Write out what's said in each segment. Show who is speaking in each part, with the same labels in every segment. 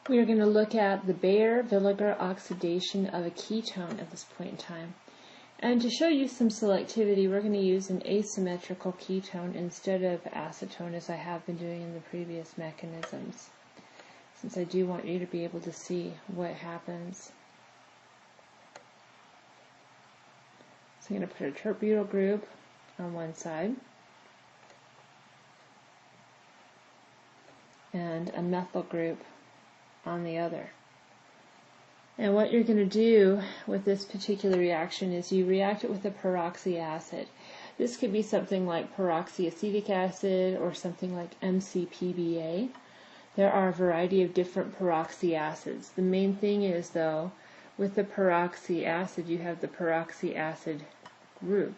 Speaker 1: We are going to look at the Baeyer-Villiger oxidation of a ketone at this point in time. And to show you some selectivity, we're going to use an asymmetrical ketone instead of acetone as I have been doing in the previous mechanisms, since I do want you to be able to see what happens. So I'm going to put a terbutyl group on one side and a methyl group on the other. And what you're going to do with this particular reaction is you react it with a peroxy acid. This could be something like peroxyacetic acid or something like MCPBA. There are a variety of different peroxy acids. The main thing is, though, with the peroxy acid, you have the peroxy acid group.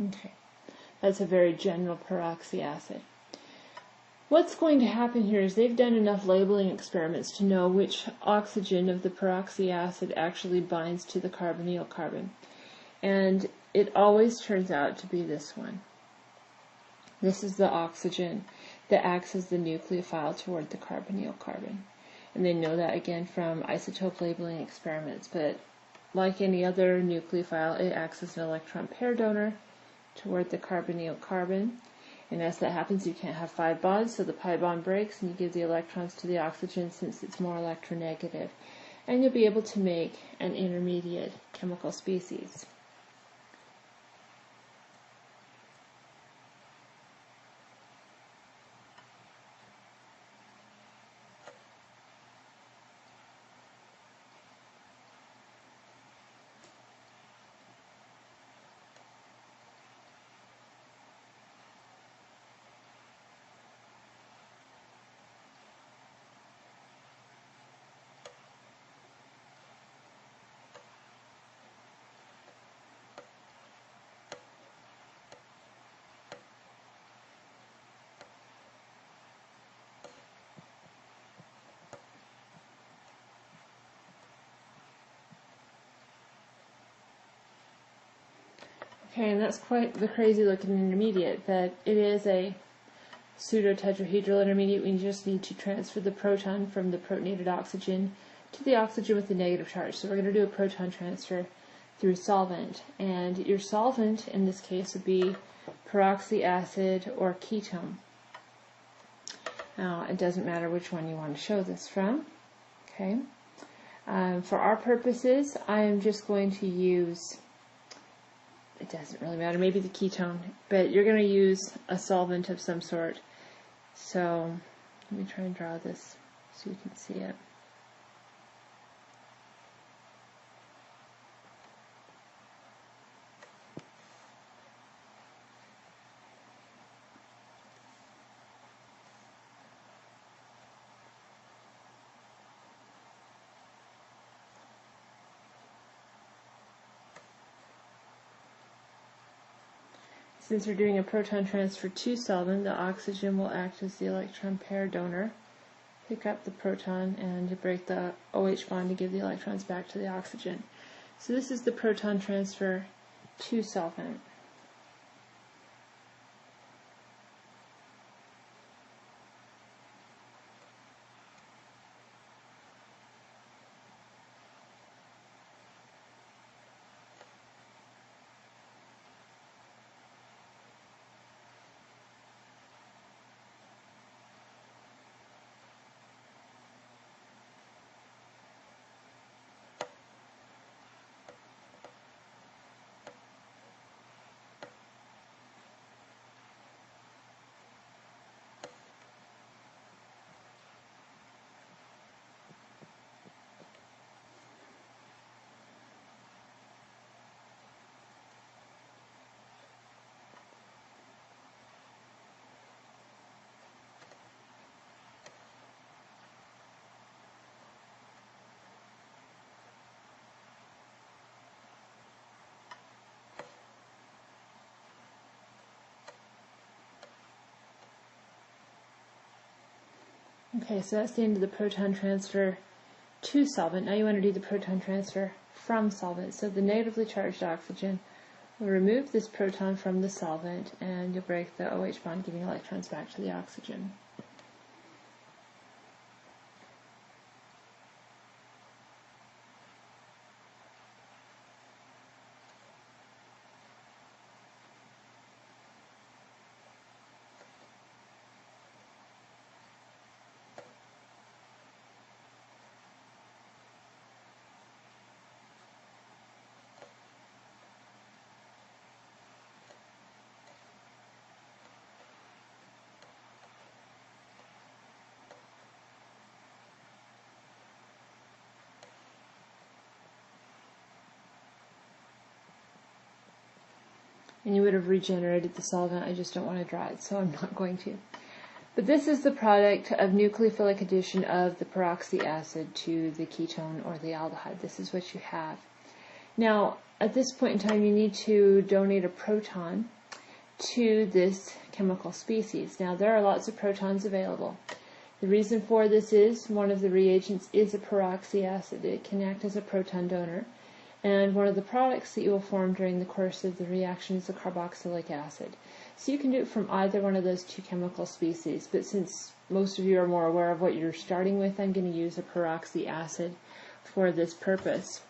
Speaker 1: Okay, that's a very general peroxy acid. What's going to happen here is they've done enough labeling experiments to know which oxygen of the peroxy acid actually binds to the carbonyl carbon. And it always turns out to be this one. This is the oxygen that acts as the nucleophile toward the carbonyl carbon. And they know that again from isotope labeling experiments. But like any other nucleophile, it acts as an electron pair donor toward the carbonyl carbon, and as that happens you can't have 5 bonds, so the pi bond breaks and you give the electrons to the oxygen since it's more electronegative, and you'll be able to make an intermediate chemical species. Okay, and that's quite the crazy looking intermediate, but it is a pseudo-tetrahedral intermediate. We just need to transfer the proton from the protonated oxygen to the oxygen with the negative charge. So we're going to do a proton transfer through solvent, and your solvent in this case would be peroxy acid or ketone. Now, it doesn't matter which one you want to show this from. Okay. For our purposes, I am just going to use, it doesn't really matter, maybe the ketone, but you're going to use a solvent of some sort. So let me try and draw this so you can see it. Since we're doing a proton transfer to solvent, the oxygen will act as the electron pair donor, pick up the proton, and break the OH bond to give the electrons back to the oxygen. So this is the proton transfer to solvent. Okay, so that's the end of the proton transfer to solvent. Now you want to do the proton transfer from solvent. So the negatively charged oxygen will remove this proton from the solvent, and you'll break the OH bond, giving electrons back to the oxygen. And you would have regenerated the solvent. I just don't want to draw it, so I'm not going to. But this is the product of nucleophilic addition of the peroxy acid to the ketone or the aldehyde. This is what you have. Now, at this point in time, you need to donate a proton to this chemical species. Now, there are lots of protons available. The reason for this is one of the reagents is a peroxy acid. It can act as a proton donor. And one of the products that you will form during the course of the reaction is a carboxylic acid. So you can do it from either one of those two chemical species, but since most of you are more aware of what you're starting with, I'm going to use a peroxy acid for this purpose.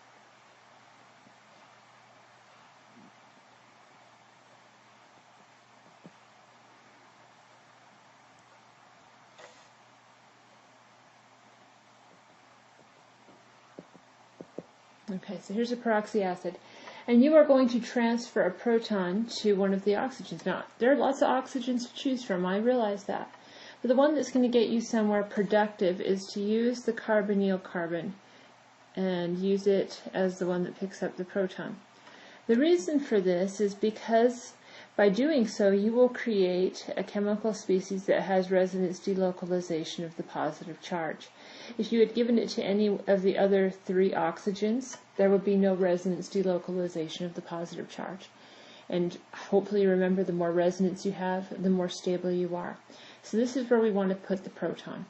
Speaker 1: Okay, so here's a peroxy acid. And you are going to transfer a proton to one of the oxygens. Now, there are lots of oxygens to choose from, I realize that. But the one that's going to get you somewhere productive is to use the carbonyl carbon and use it as the one that picks up the proton. The reason for this is because by doing so, you will create a chemical species that has resonance delocalization of the positive charge. If you had given it to any of the other three oxygens, there would be no resonance delocalization of the positive charge. And hopefully you remember, the more resonance you have, the more stable you are. So this is where we want to put the proton.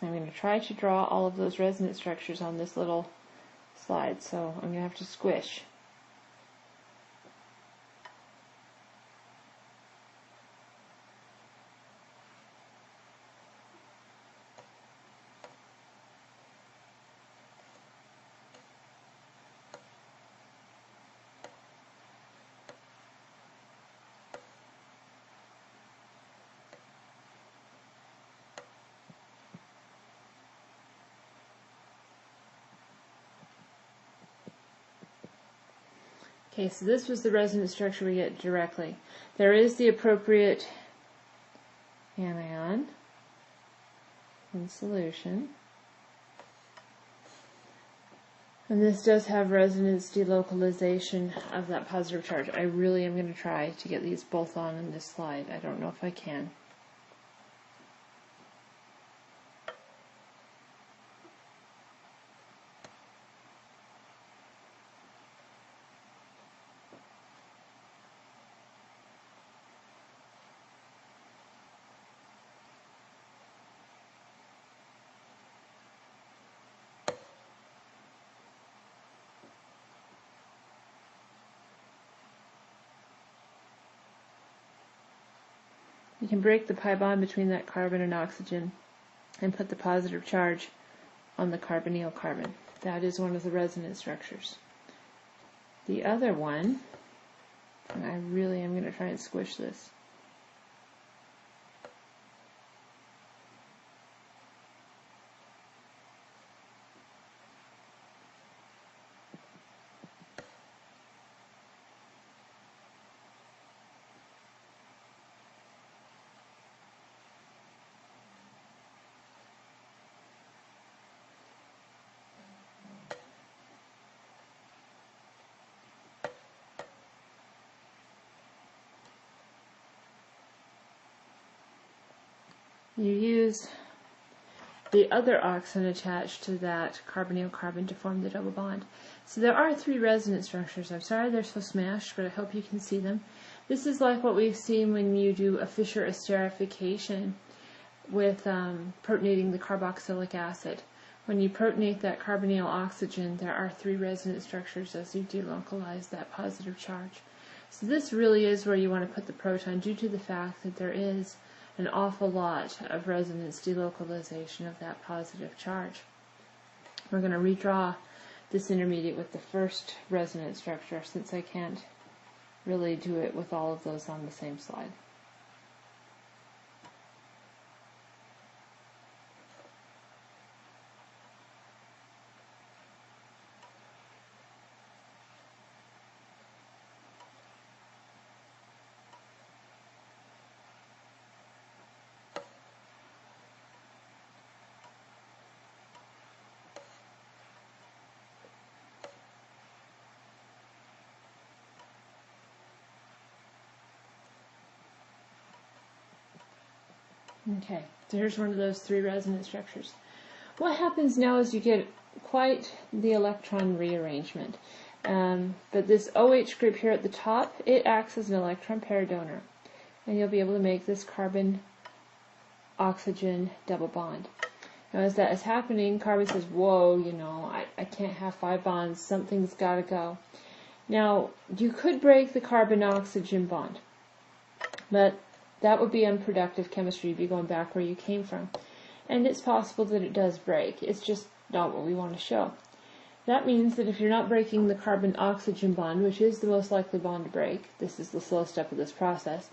Speaker 1: I'm going to try to draw all of those resonance structures on this little slide, so I'm going to have to squish. Okay, so this was the resonance structure we get directly. There is the appropriate anion in solution. And this does have resonance delocalization of that positive charge. I really am going to try to get these both on in this slide. I don't know if I can. You can break the pi bond between that carbon and oxygen and put the positive charge on the carbonyl carbon. That is one of the resonance structures. The other one, and I really am going to try and squish this. You use the other oxygen attached to that carbonyl carbon to form the double bond. So there are 3 resonance structures. I'm sorry they're so smashed, but I hope you can see them. This is like what we've seen when you do a Fischer esterification with protonating the carboxylic acid. When you protonate that carbonyl oxygen, there are 3 resonance structures as you delocalize that positive charge. So this really is where you want to put the proton, due to the fact that there is an awful lot of resonance delocalization of that positive charge. We're going to redraw this intermediate with the first resonance structure, since I can't really do it with all of those on the same slide. Okay, so here's one of those 3 resonance structures. What happens now is you get quite the electron rearrangement. But this OH group here at the top, it acts as an electron pair donor. And you'll be able to make this carbon-oxygen double bond. Now as that is happening, carbon says, whoa, you know, I can't have 5 bonds, something's got to go. Now, you could break the carbon-oxygen bond, but that would be unproductive chemistry. You'd be going back where you came from. And it's possible that it does break. It's just not what we want to show. That means that if you're not breaking the carbon-oxygen bond, which is the most likely bond to break, this is the slow step of this process,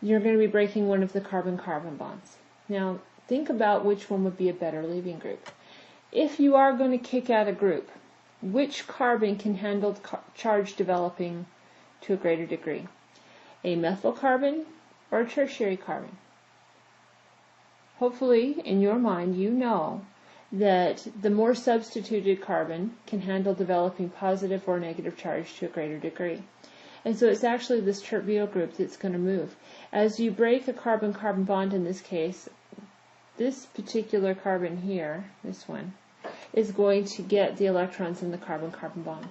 Speaker 1: you're going to be breaking one of the carbon-carbon bonds. Now, think about which one would be a better leaving group. If you are going to kick out a group, which carbon can handle charge developing to a greater degree? A methyl carbon or a tertiary carbon? Hopefully, in your mind, you know that the more substituted carbon can handle developing positive or negative charge to a greater degree. And so it's actually this tert-butyl group that's going to move. As you break a carbon-carbon bond in this case, this particular carbon here, this one, is going to get the electrons in the carbon-carbon bond.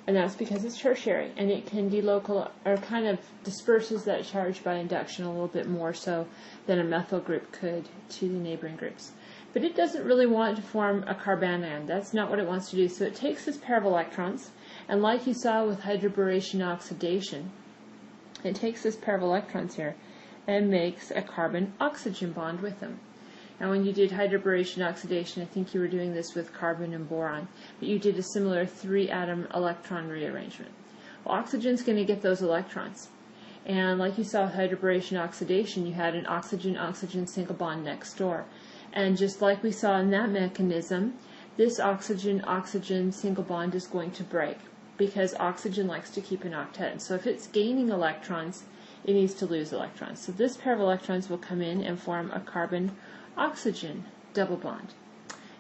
Speaker 1: And that's because it's tertiary, and it can delocalize, or kind of disperses that charge by induction a little bit more so than a methyl group could to the neighboring groups. But it doesn't really want to form a carbanion. That's not what it wants to do. So it takes this pair of electrons, and like you saw with hydroboration oxidation, it takes this pair of electrons here and makes a carbon-oxygen bond with them. Now when you did hydroboration oxidation, I think you were doing this with carbon and boron, but you did a similar 3-atom electron rearrangement. Well, oxygen's going to get those electrons. And like you saw with hydroboration oxidation, you had an oxygen-oxygen single bond next door. And just like we saw in that mechanism, this oxygen-oxygen single bond is going to break, because oxygen likes to keep an octet. And so if it's gaining electrons, it needs to lose electrons. So this pair of electrons will come in and form a carbon-oxygen double bond.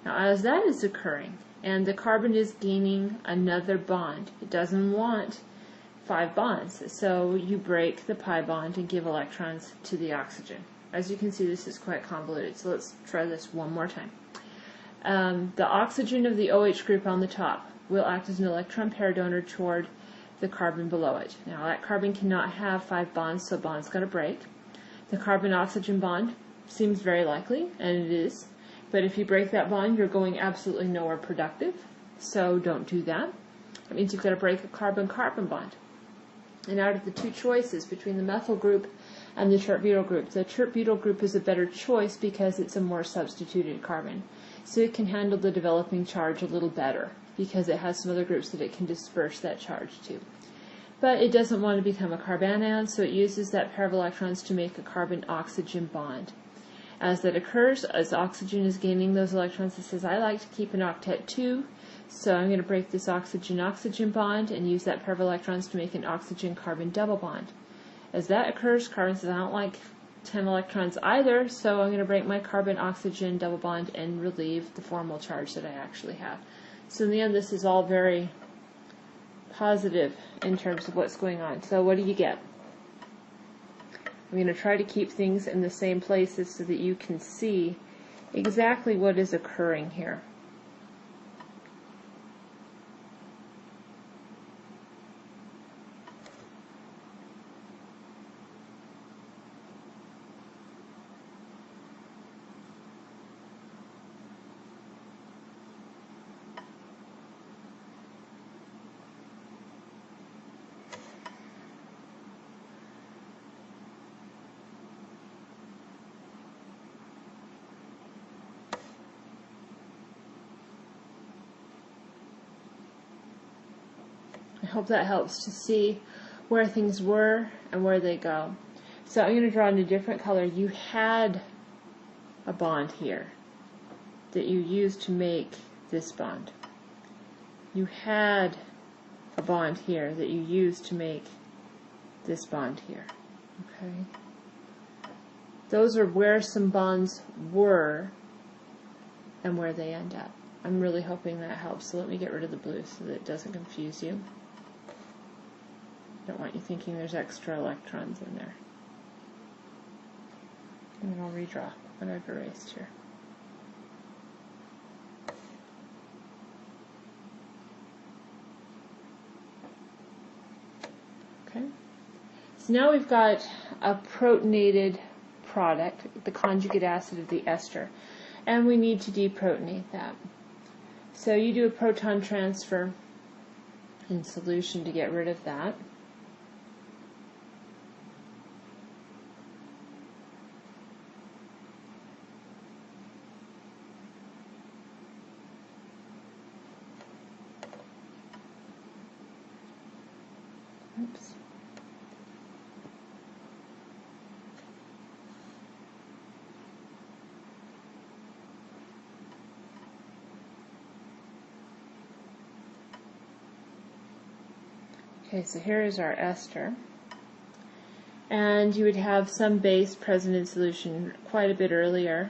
Speaker 1: Now as that is occurring, and the carbon is gaining another bond, it doesn't want 5 bonds, so you break the pi bond and give electrons to the oxygen. As you can see, this is quite convoluted, so let's try this one more time. The oxygen of the OH group on the top will act as an electron pair donor toward the carbon below it. Now that carbon cannot have 5 bonds, so bond's got to break. The carbon-oxygen bond seems very likely, and it is, but if you break that bond, you're going absolutely nowhere productive, so don't do that. That means you've got to break a carbon-carbon bond. And out of the 2 choices between the methyl group and the tert-butyl group, the tert-butyl group is a better choice because it's a more substituted carbon. So it can handle the developing charge a little better because it has some other groups that it can disperse that charge to. But it doesn't want to become a carbanion, so it uses that pair of electrons to make a carbon-oxygen bond. As that occurs, as oxygen is gaining those electrons, it says, I like to keep an octet too, so I'm going to break this oxygen-oxygen bond and use that pair of electrons to make an oxygen-carbon double bond. As that occurs, carbon says, I don't like 10 electrons either, so I'm going to break my carbon-oxygen double bond and relieve the formal charge that I actually have. So in the end, this is all very positive in terms of what's going on. So what do you get? I'm going to try to keep things in the same places so that you can see exactly what is occurring here. I hope that helps to see where things were and where they go. So I'm going to draw in a different color. You had a bond here that you used to make this bond. You had a bond here that you used to make this bond here. Okay? Those are where some bonds were and where they end up. I'm really hoping that helps. So let me get rid of the blue so that it doesn't confuse you. Don't want you thinking there's extra electrons in there. And then I'll redraw what I've erased here. Okay. So now we've got a protonated product, the conjugate acid of the ester, and we need to deprotonate that. So you do a proton transfer in solution to get rid of that. Oops. Okay, so here is our ester. And you would have some base present in solution quite a bit earlier.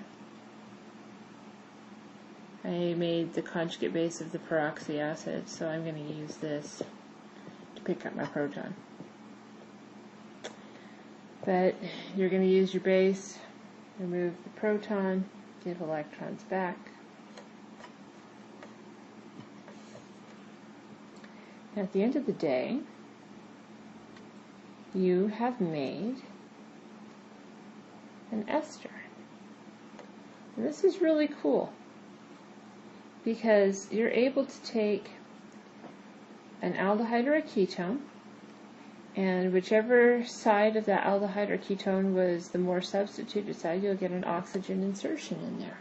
Speaker 1: I made the conjugate base of the peroxy acid, so I'm going to use this to pick up my proton. But you're going to use your base, remove the proton, give electrons back. And at the end of the day, you have made an ester. And this is really cool because you're able to take an aldehyde or a ketone, and whichever side of that aldehyde or ketone was the more substituted side, you'll get an oxygen insertion in there.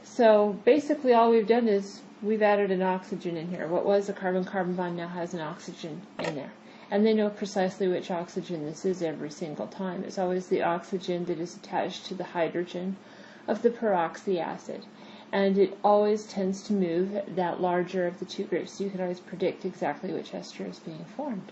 Speaker 1: So basically all we've done is we've added an oxygen in here. What was a carbon-carbon bond now has an oxygen in there. And they know precisely which oxygen this is every single time. It's always the oxygen that is attached to the hydrogen of the peroxy acid. And it always tends to move that larger of the two groups, so you can always predict exactly which ester is being formed.